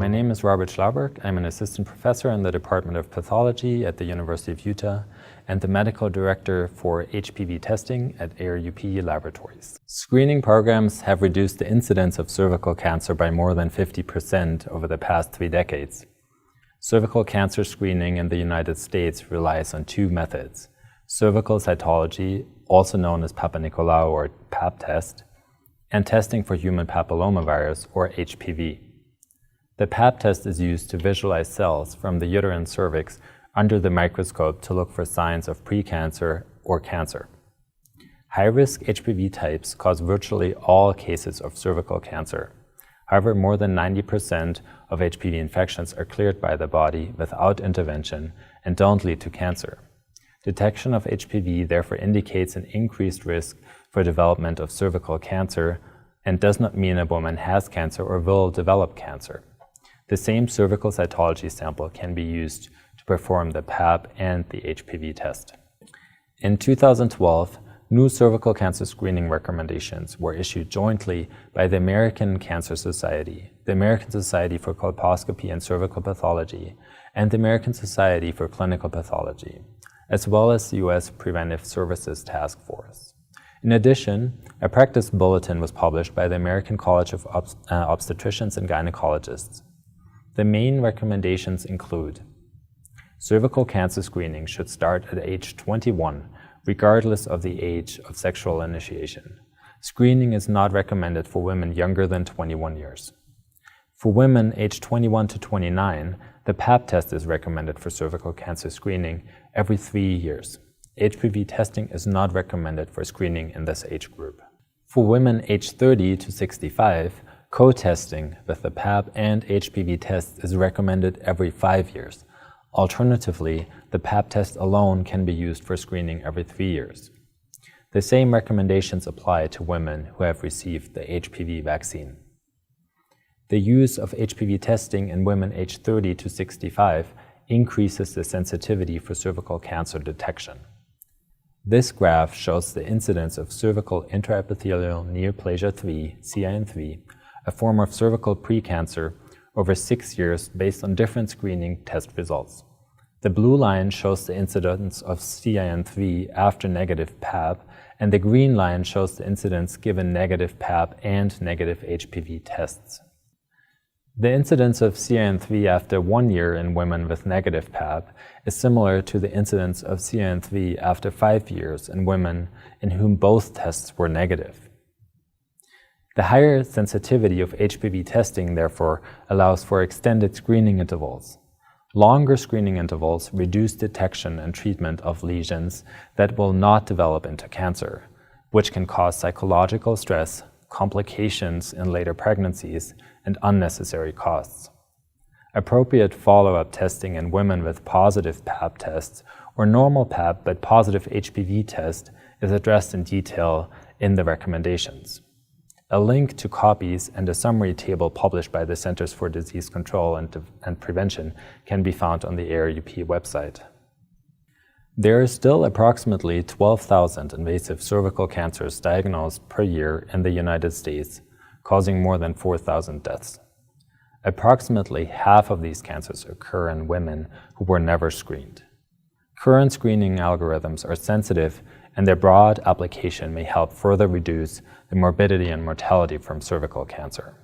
My name is Robert Schlaberg. I'm an assistant professor in the Department of Pathology at the University of Utah and the medical director for HPV testing at ARUP Laboratories. Screening programs have reduced the incidence of cervical cancer by more than 50% over the past 3 decades. Cervical cancer screening in the United States relies on 2 methods: cervical cytology, also known as Papa Nicolau or Pap test, and testing for human papillomavirus or HPV. The Pap test is used to visualize cells from the uterine cervix under the microscope to look for signs of precancer or cancer. High-risk HPV types cause virtually all cases of cervical cancer. However, more than 90% of HPV infections are cleared by the body without intervention and don't lead to cancer. Detection of HPV therefore indicates an increased risk for development of cervical cancer and does not mean a woman has cancer or will develop cancer. The same cervical cytology sample can be used to perform the Pap and the HPV test. In 2012, new cervical cancer screening recommendations were issued jointly by the American Cancer Society, the American Society for Colposcopy and Cervical Pathology, and the American Society for Clinical Pathology, as well as the U.S. Preventive Services Task Force. In addition, a practice bulletin was published by the American College of Obstetricians and Gynecologists. The main recommendations include: cervical cancer screening should start at age 21, regardless of the age of sexual initiation. Screening is not recommended for women younger than 21 years. For women aged 21 to 29, the Pap test is recommended for cervical cancer screening every 3 years. HPV testing is not recommended for screening in this age group. For women aged 30 to 65, co-testing with the Pap and HPV test is recommended every 5 years. Alternatively, the Pap test alone can be used for screening every 3 years. The same recommendations apply to women who have received the HPV vaccine. The use of HPV testing in women aged 30 to 65 increases the sensitivity for cervical cancer detection. This graph shows the incidence of cervical intraepithelial neoplasia 3, CIN3, a form of cervical precancer, over 6 years based on different screening test results. The blue line shows the incidence of CIN3 after negative Pap, and the green line shows the incidence given negative Pap and negative HPV tests. The incidence of CIN3 after 1 year in women with negative Pap is similar to the incidence of CIN3 after 5 years in women in whom both tests were negative. The higher sensitivity of HPV testing, therefore, allows for extended screening intervals. Longer screening intervals reduce detection and treatment of lesions that will not develop into cancer, which can cause psychological stress, complications in later pregnancies, and unnecessary costs. Appropriate follow-up testing in women with positive Pap tests or normal Pap but positive HPV test is addressed in detail in the recommendations. A link to copies and a summary table published by the Centers for Disease Control and Prevention can be found on the ARUP website. There are still approximately 12,000 invasive cervical cancers diagnosed per year in the United States, causing more than 4,000 deaths. Approximately half of these cancers occur in women who were never screened. Current screening algorithms are sensitive, and their broad application may help further reduce the morbidity and mortality from cervical cancer.